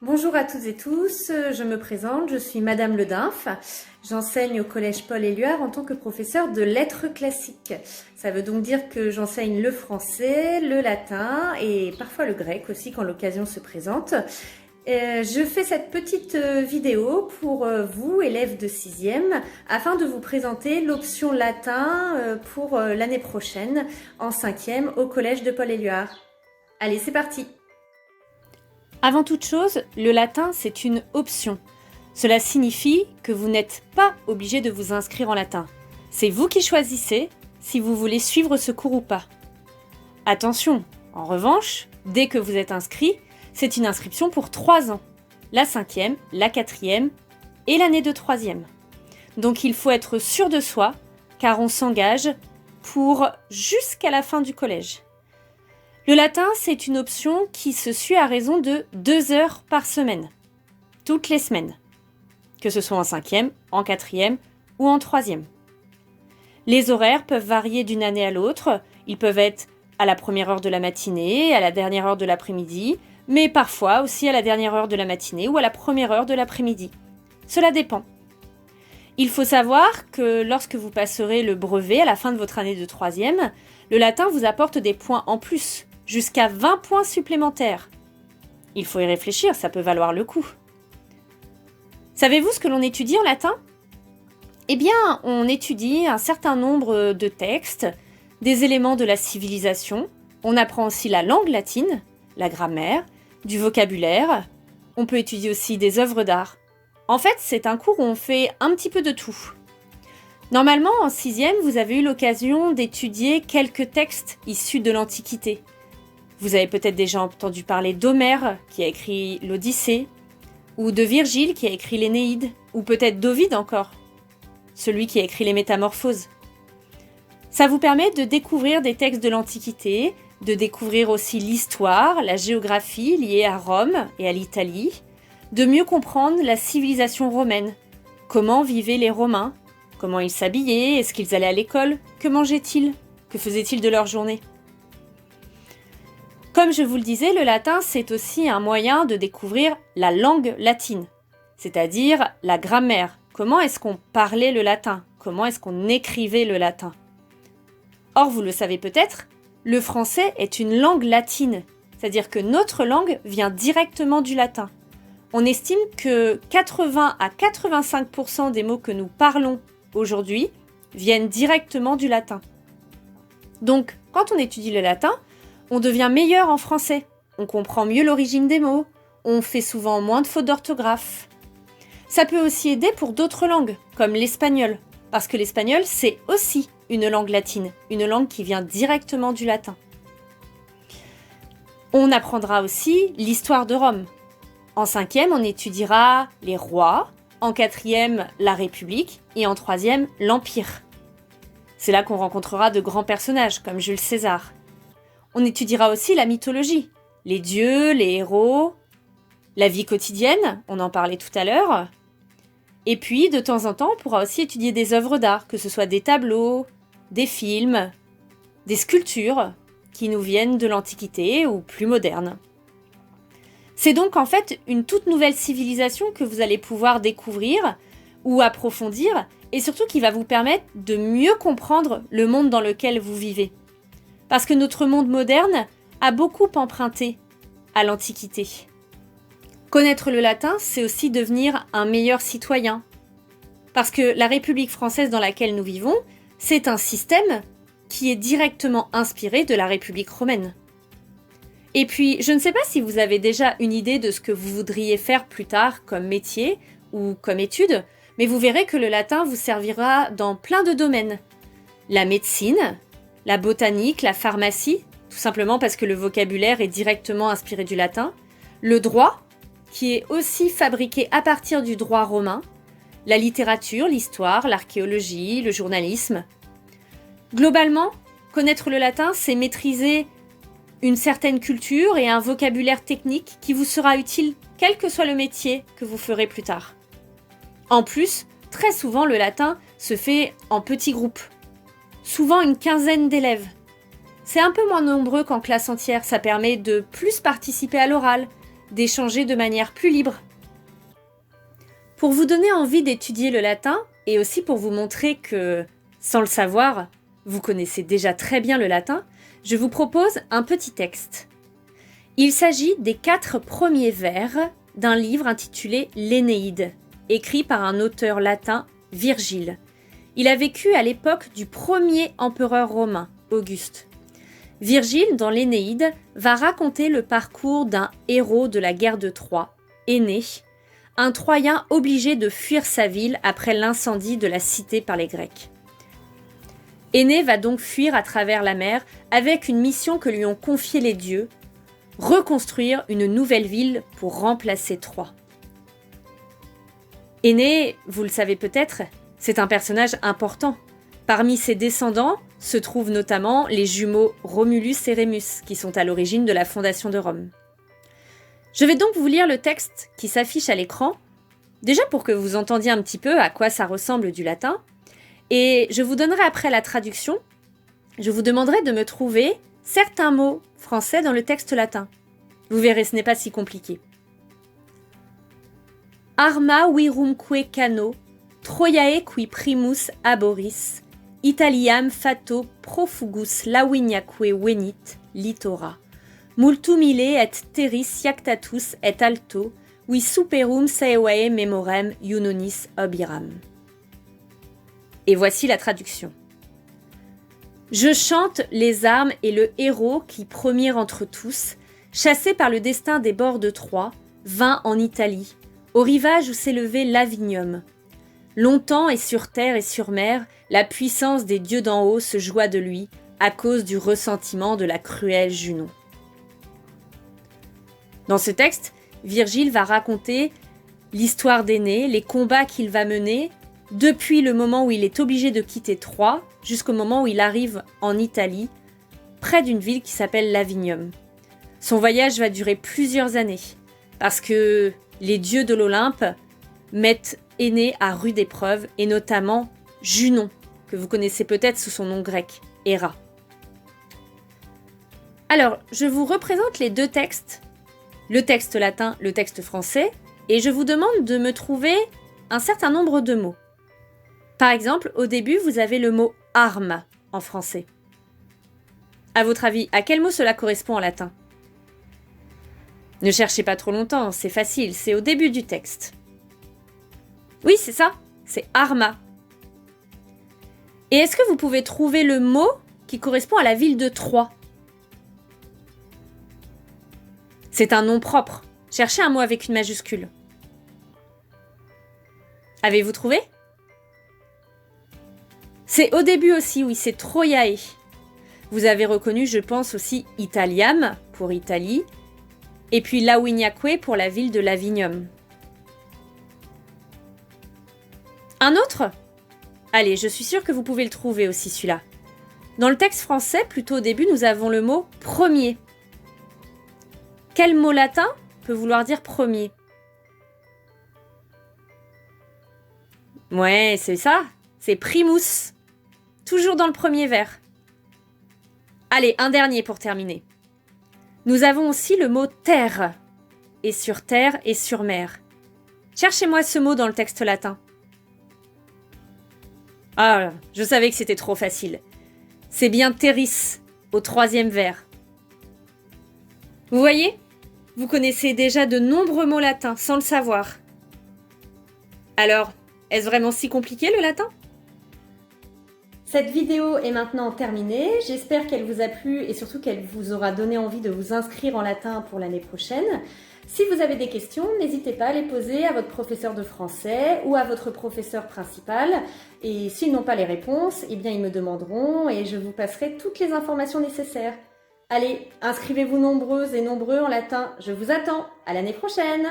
Bonjour à toutes et tous, je me présente, je suis Madame Le Dinf. J'enseigne au Collège Paul Éluard en tant que professeure de lettres classiques. Ça veut donc dire que j'enseigne le français, le latin et parfois le grec aussi quand l'occasion se présente. Je fais cette petite vidéo pour vous, élèves de 6e, afin de vous présenter l'option latin pour l'année prochaine en 5e au Collège de Paul Éluard. Allez, c'est parti! Avant toute chose, le latin, c'est une option. Cela signifie que vous n'êtes pas obligé de vous inscrire en latin. C'est vous qui choisissez si vous voulez suivre ce cours ou pas. Attention, en revanche, dès que vous êtes inscrit, c'est une inscription pour 3 ans. La 5e, la 4e et l'année de 3e. Donc il faut être sûr de soi, car on s'engage pour jusqu'à la fin du collège. Le latin, c'est une option qui se suit à raison de 2 heures par semaine, toutes les semaines, que ce soit en 5e, en 4e ou en 3e. Les horaires peuvent varier d'une année à l'autre, ils peuvent être à la première heure de la matinée, à la dernière heure de l'après-midi, mais parfois aussi à la dernière heure de la matinée ou à la première heure de l'après-midi. Cela dépend. Il faut savoir que lorsque vous passerez le brevet à la fin de votre année de 3e, le latin vous apporte des points en plus, jusqu'à 20 points supplémentaires. Il faut y réfléchir, ça peut valoir le coup. Savez-vous ce que l'on étudie en latin ? Eh bien, on étudie un certain nombre de textes, des éléments de la civilisation. On apprend aussi la langue latine, la grammaire, du vocabulaire. On peut étudier aussi des œuvres d'art. En fait, c'est un cours où on fait un petit peu de tout. Normalement, en 6e, vous avez eu l'occasion d'étudier quelques textes issus de l'Antiquité. Vous avez peut-être déjà entendu parler d'Homère, qui a écrit l'Odyssée, ou de Virgile, qui a écrit l'Énéide, ou peut-être d'Ovide encore, celui qui a écrit les Métamorphoses. Ça vous permet de découvrir des textes de l'Antiquité, de découvrir aussi l'histoire, la géographie liée à Rome et à l'Italie, de mieux comprendre la civilisation romaine, comment vivaient les Romains, comment ils s'habillaient, est-ce qu'ils allaient à l'école, que mangeaient-ils, que faisaient-ils de leur journée. Comme je vous le disais, le latin, c'est aussi un moyen de découvrir la langue latine, c'est-à-dire la grammaire. Comment est-ce qu'on parlait le latin ? Comment est-ce qu'on écrivait le latin ? Or, vous le savez peut-être, le français est une langue latine, c'est-à-dire que notre langue vient directement du latin. On estime que 80 à 85% des mots que nous parlons aujourd'hui viennent directement du latin. Donc, quand on étudie le latin, on devient meilleur en français, on comprend mieux l'origine des mots, on fait souvent moins de fautes d'orthographe. Ça peut aussi aider pour d'autres langues, comme l'espagnol, parce que l'espagnol, c'est aussi une langue latine, une langue qui vient directement du latin. On apprendra aussi l'histoire de Rome. En 5e, on étudiera les rois, en 4e, la République, et en 3e, l'Empire. C'est là qu'on rencontrera de grands personnages, comme Jules César. On étudiera aussi la mythologie, les dieux, les héros, la vie quotidienne, on en parlait tout à l'heure. Et puis, de temps en temps, on pourra aussi étudier des œuvres d'art, que ce soit des tableaux, des films, des sculptures qui nous viennent de l'Antiquité ou plus modernes. C'est donc en fait une toute nouvelle civilisation que vous allez pouvoir découvrir ou approfondir et surtout qui va vous permettre de mieux comprendre le monde dans lequel vous vivez. Parce que notre monde moderne a beaucoup emprunté à l'Antiquité. Connaître le latin, c'est aussi devenir un meilleur citoyen. Parce que la République française dans laquelle nous vivons, c'est un système qui est directement inspiré de la République romaine. Et puis, je ne sais pas si vous avez déjà une idée de ce que vous voudriez faire plus tard comme métier ou comme étude, mais vous verrez que le latin vous servira dans plein de domaines. La médecine, la botanique, la pharmacie, tout simplement parce que le vocabulaire est directement inspiré du latin, le droit, qui est aussi fabriqué à partir du droit romain, la littérature, l'histoire, l'archéologie, le journalisme. Globalement, connaître le latin, c'est maîtriser une certaine culture et un vocabulaire technique qui vous sera utile quel que soit le métier que vous ferez plus tard. En plus, très souvent, le latin se fait en petits groupes. Souvent une quinzaine d'élèves. C'est un peu moins nombreux qu'en classe entière, ça permet de plus participer à l'oral, d'échanger de manière plus libre. Pour vous donner envie d'étudier le latin et aussi pour vous montrer que, sans le savoir, vous connaissez déjà très bien le latin, je vous propose un petit texte. Il s'agit des 4 premiers vers d'un livre intitulé l'Énéide, écrit par un auteur latin, Virgile. Il a vécu à l'époque du premier empereur romain, Auguste. Virgile, dans l'Énéide, va raconter le parcours d'un héros de la guerre de Troie, Énée, un Troyen obligé de fuir sa ville après l'incendie de la cité par les Grecs. Énée va donc fuir à travers la mer avec une mission que lui ont confiée les dieux, reconstruire une nouvelle ville pour remplacer Troie. Énée, vous le savez peut-être, c'est un personnage important. Parmi ses descendants se trouvent notamment les jumeaux Romulus et Rémus, qui sont à l'origine de la fondation de Rome. Je vais donc vous lire le texte qui s'affiche à l'écran, déjà pour que vous entendiez un petit peu à quoi ça ressemble du latin, et je vous donnerai après la traduction, je vous demanderai de me trouver certains mots français dans le texte latin. Vous verrez, ce n'est pas si compliqué. Arma virumque cano, Troiae qui primus aboris, Italiam fato profugus Laviniaque venit litora, multum ille et terris iactatus et alto, vi superum saevae memorem iunonis obiram. Et voici la traduction. Je chante les armes et le héros qui, premier entre tous, chassé par le destin des bords de Troie, vint en Italie, au rivage où s'élevait l'Avinium. Longtemps et sur terre et sur mer, la puissance des dieux d'en haut se joua de lui à cause du ressentiment de la cruelle Junon. Dans ce texte, Virgile va raconter l'histoire d'Énée, les combats qu'il va mener, depuis le moment où il est obligé de quitter Troie jusqu'au moment où il arrive en Italie, près d'une ville qui s'appelle l'Avinium. Son voyage va durer plusieurs années, parce que les dieux de l'Olympe mettent Énée à rude épreuve, et notamment Junon, que vous connaissez peut-être sous son nom grec, Héra. Alors, je vous représente les deux textes, le texte latin, le texte français, et je vous demande de me trouver un certain nombre de mots. Par exemple, au début, vous avez le mot « arme » en français. À votre avis, à quel mot cela correspond en latin ? Ne cherchez pas trop longtemps, c'est facile, c'est au début du texte. Oui, c'est ça, c'est « arma ». Et est-ce que vous pouvez trouver le mot qui correspond à la ville de Troie ? C'est un nom propre. Cherchez un mot avec une majuscule. Avez-vous trouvé ? C'est au début aussi, oui, c'est Troiae. Vous avez reconnu, je pense, aussi Italiam pour Italie, et puis Laviniaque pour la ville de Lavinium. Un autre ? Allez, je suis sûre que vous pouvez le trouver aussi, celui-là. Dans le texte français, plutôt au début, nous avons le mot « premier ». Quel mot latin peut vouloir dire « premier » ? Ouais, c'est ça, c'est « primus ». Toujours dans le premier vers. Allez, un dernier pour terminer. Nous avons aussi le mot « terre », et sur terre et sur mer. Cherchez-moi ce mot dans le texte latin. Ah, je savais que c'était trop facile. C'est bien terris, au 3e vers. Vous voyez ? Vous connaissez déjà de nombreux mots latins sans le savoir. Alors, est-ce vraiment si compliqué le latin ? Cette vidéo est maintenant terminée. J'espère qu'elle vous a plu et surtout qu'elle vous aura donné envie de vous inscrire en latin pour l'année prochaine. Si vous avez des questions, n'hésitez pas à les poser à votre professeur de français ou à votre professeur principal. Et s'ils n'ont pas les réponses, eh bien ils me demanderont et je vous passerai toutes les informations nécessaires. Allez, inscrivez-vous nombreuses et nombreux en latin. Je vous attends. À l'année prochaine!